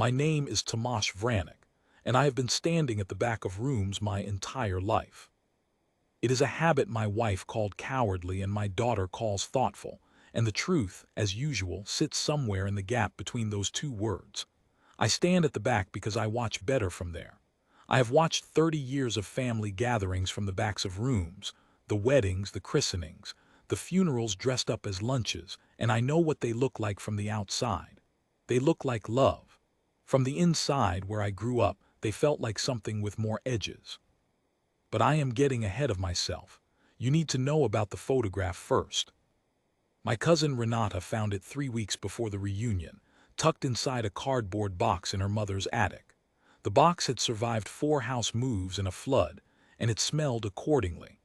My name is Tomasz Vranek, and I have been standing at the back of rooms my entire life. It is a habit my wife called cowardly and my daughter calls thoughtful, and the truth, as usual, sits somewhere in the gap between those two words. I stand at the back because I watch better from there. I have watched 30 years of family gatherings from the backs of rooms, the weddings, the christenings, the funerals dressed up as lunches, and I know what they look like from the outside. They look like love. From the inside, where I grew up, they felt like something with more edges. But I am getting ahead of myself. You need to know about the photograph first. My cousin Renata found it 3 weeks before the reunion, tucked inside a cardboard box in her mother's attic. The box had survived 4 house moves and a flood, and it smelled accordingly.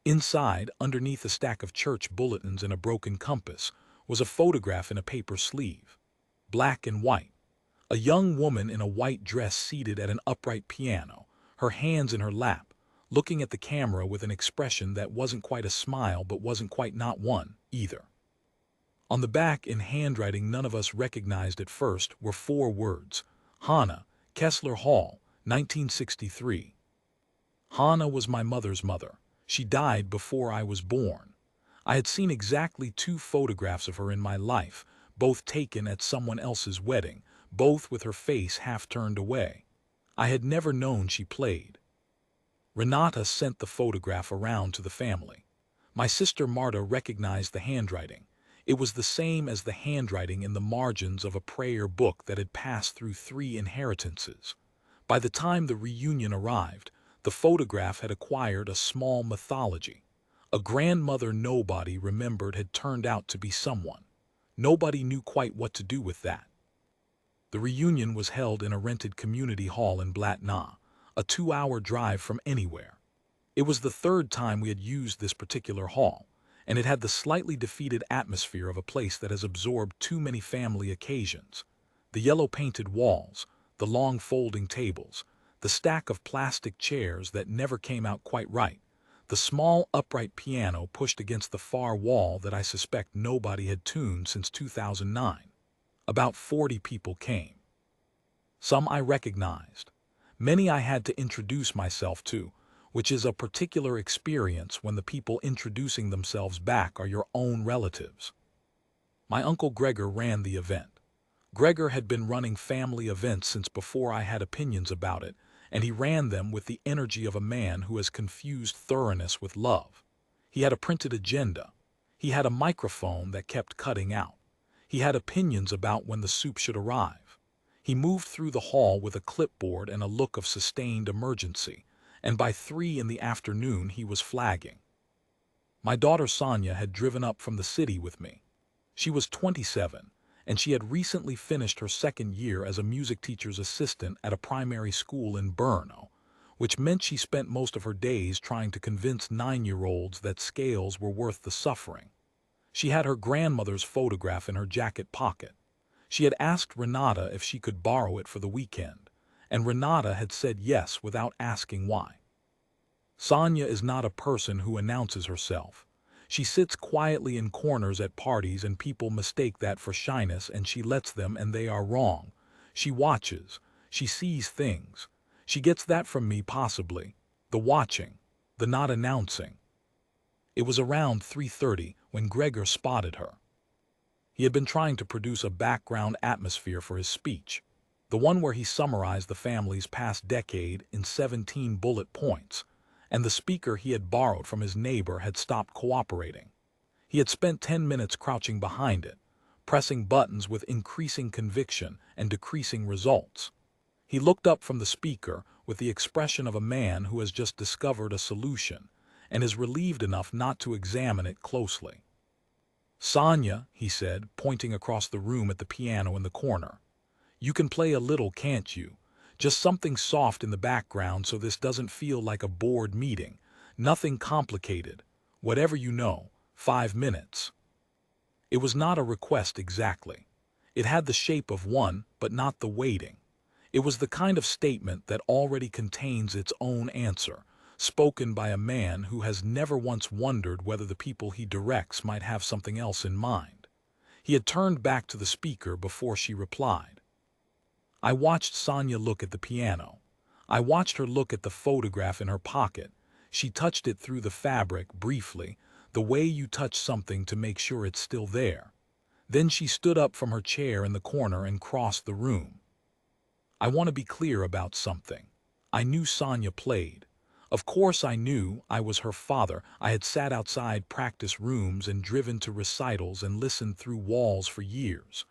Inside, underneath a stack of church bulletins and a broken compass, was a photograph in a paper sleeve. Black and white. A young woman in a white dress seated at an upright piano, her hands in her lap, looking at the camera with an expression that wasn't quite a smile but wasn't quite not one, either. On the back, in handwriting none of us recognized at first, were 4 words: Hannah, Kessler Hall, 1963. Hannah was my mother's mother. She died before I was born. I had seen exactly 2 photographs of her in my life, both taken at someone else's wedding, both with her face half turned away. I had never known she played. Renata sent the photograph around to the family. My sister Marta recognized the handwriting. It was the same as the handwriting in the margins of a prayer book that had passed through 3 inheritances. By the time the reunion arrived, the photograph had acquired a small mythology. A grandmother nobody remembered had turned out to be someone. Nobody knew quite what to do with that. The reunion was held in a rented community hall in Blatna, a 2-hour drive from anywhere. It was the 3rd time we had used this particular hall, and it had the slightly defeated atmosphere of a place that has absorbed too many family occasions. The yellow-painted walls, the long folding tables, the stack of plastic chairs that never came out quite right, the small upright piano pushed against the far wall that I suspect nobody had tuned since 2009. About 40 people came. Some I recognized. Many I had to introduce myself to, which is a particular experience when the people introducing themselves back are your own relatives. My Uncle Gregor ran the event. Gregor had been running family events since before I had opinions about it, and he ran them with the energy of a man who has confused thoroughness with love. He had a printed agenda. He had a microphone that kept cutting out. He had opinions about when the soup should arrive. He moved through the hall with a clipboard and a look of sustained emergency, and by 3 in the afternoon he was flagging. My daughter Sonia had driven up from the city with me. She was 27, and she had recently finished her 2nd year as a music teacher's assistant at a primary school in Brno, which meant she spent most of her days trying to convince 9-year-olds that scales were worth the suffering. She had her grandmother's photograph in her jacket pocket. She had asked Renata if she could borrow it for the weekend, and Renata had said yes without asking why. Sonia is not a person who announces herself. She sits quietly in corners at parties and people mistake that for shyness and she lets them and they are wrong. She watches. She sees things. She gets that from me possibly. The watching. The not announcing. It was around 3:30 when Gregor spotted her. He had been trying to produce a background atmosphere for his speech, the one where he summarized the family's past decade in 17 bullet points, and the speaker he had borrowed from his neighbor had stopped cooperating. He had spent 10 minutes crouching behind it, pressing buttons with increasing conviction and decreasing results. He looked up from the speaker with the expression of a man who has just discovered a solution and is relieved enough not to examine it closely. "Sonia," he said, pointing across the room at the piano in the corner, "you can play a little, can't you? Just something soft in the background so this doesn't feel like a bored meeting. Nothing complicated. Whatever you know. 5 minutes." It was not a request exactly. It had the shape of one, but not the weighting. It was the kind of statement that already contains its own answer, spoken by a man who has never once wondered whether the people he directs might have something else in mind. He had turned back to the speaker before she replied. I watched Sonia look at the piano. I watched her look at the photograph in her pocket. She touched it through the fabric briefly, the way you touch something to make sure it's still there. Then she stood up from her chair in the corner and crossed the room. I want to be clear about something. I knew Sonia played. Of course I knew I was her father. I had sat outside practice rooms and driven to recitals and listened through walls for years.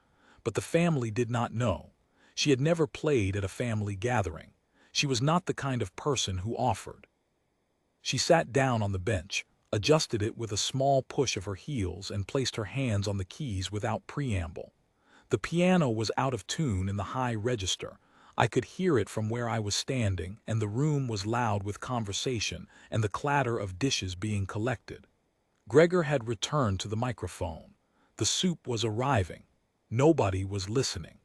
But the family did not know. She had never played at a family gathering. She was not the kind of person who offered. She sat down on the bench, adjusted it with a small push of her heels, and placed her hands on the keys without preamble. The piano was out of tune in the high register. I could hear it from where I was standing, and the room was loud with conversation and the clatter of dishes being collected. Gregor had returned to the microphone. The soup was arriving. Nobody was listening.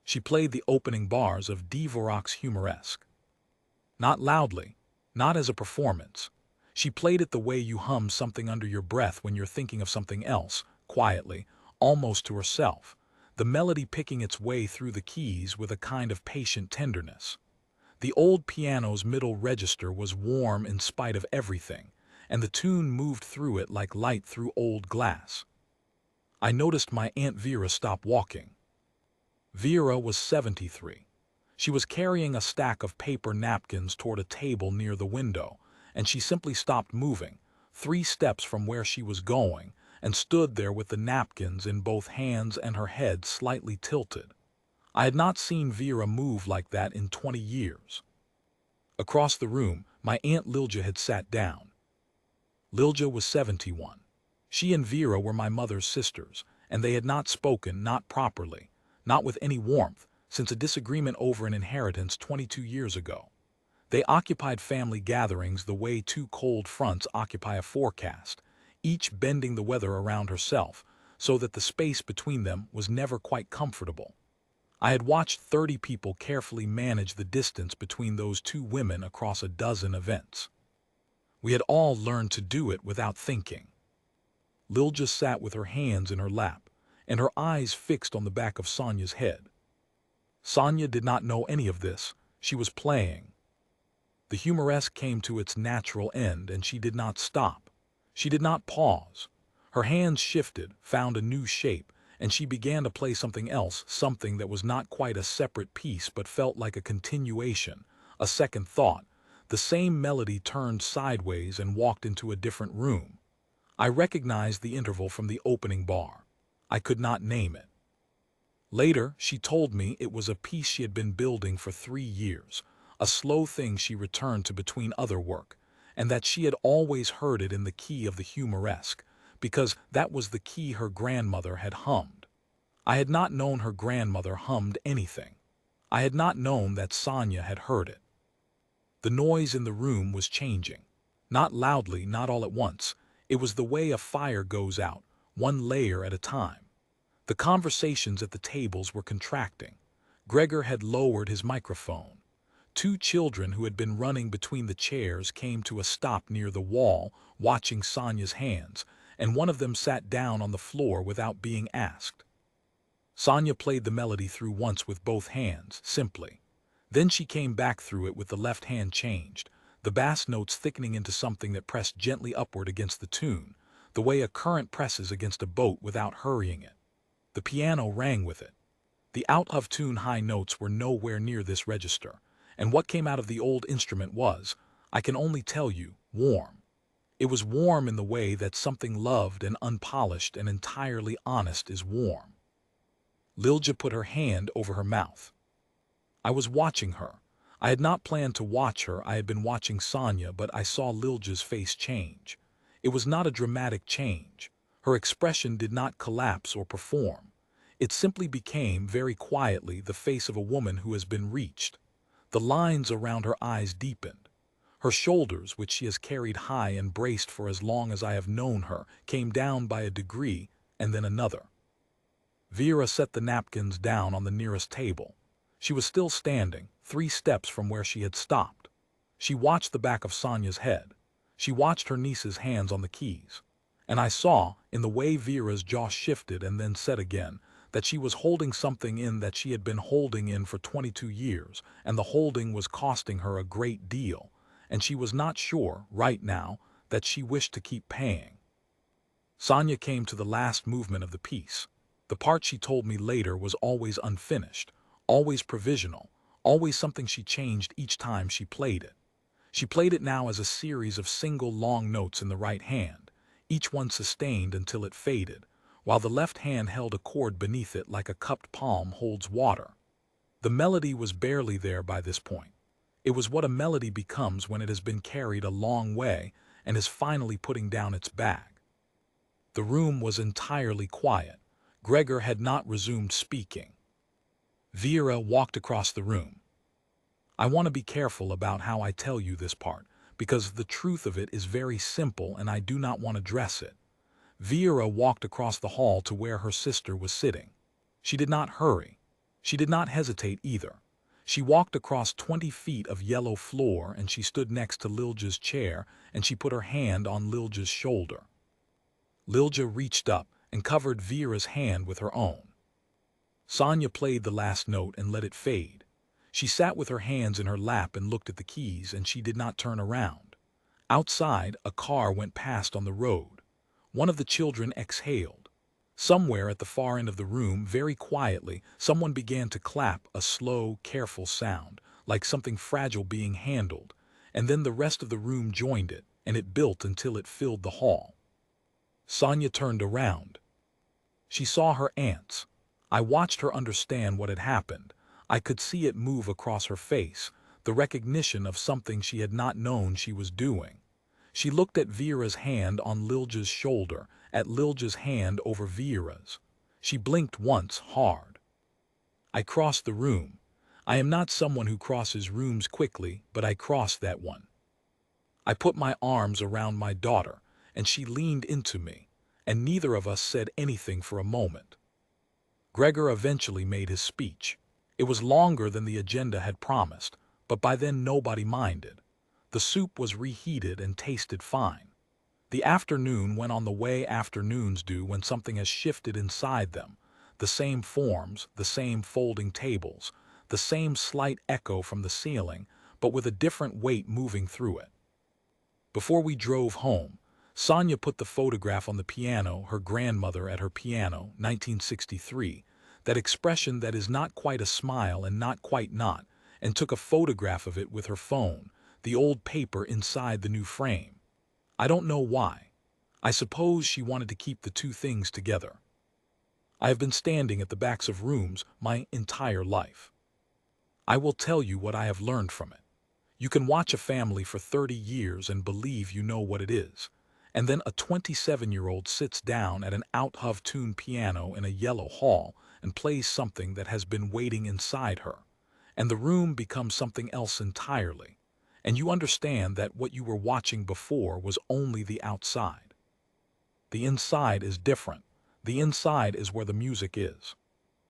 She played the opening bars of Dvorak's Humoresque. Not loudly, not as a performance. She played it the way you hum something under your breath when you're thinking of something else, quietly, almost to herself, the melody picking its way through the keys with a kind of patient tenderness. The old piano's middle register was warm in spite of everything, and the tune moved through it like light through old glass. I noticed my Aunt Vera stop walking. Vera was 73. She was carrying a stack of paper napkins toward a table near the window, and she simply stopped moving, 3 steps from where she was going, and stood there with the napkins in both hands and her head slightly tilted. I had not seen Vera move like that in 20 years. Across the room, my Aunt Lilja had sat down. Lilja was 71. She and Vera were my mother's sisters, and they had not spoken, not properly, not with any warmth, since a disagreement over an inheritance 22 years ago. They occupied family gatherings the way 2 cold fronts occupy a forecast, each bending the weather around herself, so that the space between them was never quite comfortable. I had watched 30 people carefully manage the distance between those 2 women across a dozen events. We had all learned to do it without thinking. Lilja sat with her hands in her lap, and her eyes fixed on the back of Sonia's head. Sonia did not know any of this. She was playing. The Humoresque came to its natural end, and she did not stop. She did not pause. Her hands shifted, found a new shape, and she began to play something else, something that was not quite a separate piece but felt like a continuation, a second thought. The same melody turned sideways and walked into a different room. I recognized the interval from the opening bar. I could not name it. Later, she told me it was a piece she had been building for 3 years, a slow thing she returned to between other work, and that she had always heard it in the key of the Humoresque, because that was the key her grandmother had hummed. I had not known her grandmother hummed anything. I had not known that Sonia had heard it. The noise in the room was changing. Not loudly, not all at once. It was the way a fire goes out, one layer at a time. The conversations at the tables were contracting. Gregor had lowered his microphone. 2 children who had been running between the chairs came to a stop near the wall, watching Sonia's hands, and one of them sat down on the floor without being asked. Sonia played the melody through once with both hands, simply. Then she came back through it with the left hand changed, the bass notes thickening into something that pressed gently upward against the tune, the way a current presses against a boat without hurrying it. The piano rang with it. The out-of-tune high notes were nowhere near this register, and what came out of the old instrument was, I can only tell you, warm. It was warm in the way that something loved and unpolished and entirely honest is warm. Lilja put her hand over her mouth. I was watching her. I had not planned to watch her. I had been watching Sonia, but I saw Lilja's face change. It was not a dramatic change. Her expression did not collapse or perform. It simply became, very quietly, the face of a woman who has been reached. The lines around her eyes deepened. Her shoulders, which she has carried high and braced for as long as I have known her, came down by a degree, and then another. Vera set the napkins down on the nearest table. She was still standing, 3 steps from where she had stopped. She watched the back of Sonia's head. She watched her niece's hands on the keys. And I saw, in the way Vera's jaw shifted and then set again, that she was holding something in that she had been holding in for 22 years, and the holding was costing her a great deal, and she was not sure, right now, that she wished to keep paying. Sonia came to the last movement of the piece. The part she told me later was always unfinished, always provisional, always something she changed each time she played it. She played it now as a series of single long notes in the right hand, each one sustained until it faded, while the left hand held a chord beneath it like a cupped palm holds water. The melody was barely there by this point. It was what a melody becomes when it has been carried a long way and is finally putting down its bag. The room was entirely quiet. Gregor had not resumed speaking. Vera walked across the room. I want to be careful about how I tell you this part, because the truth of it is very simple and I do not want to dress it. Vera walked across the hall to where her sister was sitting. She did not hurry. She did not hesitate either. She walked across 20 feet of yellow floor and she stood next to Lilja's chair and she put her hand on Lilja's shoulder. Lilja reached up and covered Vera's hand with her own. Sonia played the last note and let it fade. She sat with her hands in her lap and looked at the keys, and she did not turn around. Outside, a car went past on the road. One of the children exhaled. Somewhere at the far end of the room, very quietly, someone began to clap, a slow, careful sound, like something fragile being handled, and then the rest of the room joined it, and it built until it filled the hall. Sonia turned around. She saw her aunts. I watched her understand what had happened. I could see it move across her face, the recognition of something she had not known she was doing. She looked at Vera's hand on Lilja's shoulder, at Lilja's hand over Vera's. She blinked once, hard. I crossed the room. I am not someone who crosses rooms quickly, but I crossed that one. I put my arms around my daughter, and she leaned into me, and neither of us said anything for a moment. Gregor eventually made his speech. It was longer than the agenda had promised, but by then nobody minded. The soup was reheated and tasted fine. The afternoon went on the way afternoons do when something has shifted inside them. The same forms, the same folding tables, the same slight echo from the ceiling, but with a different weight moving through it. Before we drove home, Sonia put the photograph on the piano, her grandmother at her piano, 1963, that expression that is not quite a smile and not quite not, and took a photograph of it with her phone, the old paper inside the new frame. I don't know why. I suppose she wanted to keep the two things together. I have been standing at the backs of rooms my entire life. I will tell you what I have learned from it. You can watch a family for 30 years and believe you know what it is. And then a 27-year-old sits down at an out-of-tune piano in a yellow hall and plays something that has been waiting inside her. And the room becomes something else entirely. And you understand that what you were watching before was only the outside. The inside is different. The inside is where the music is.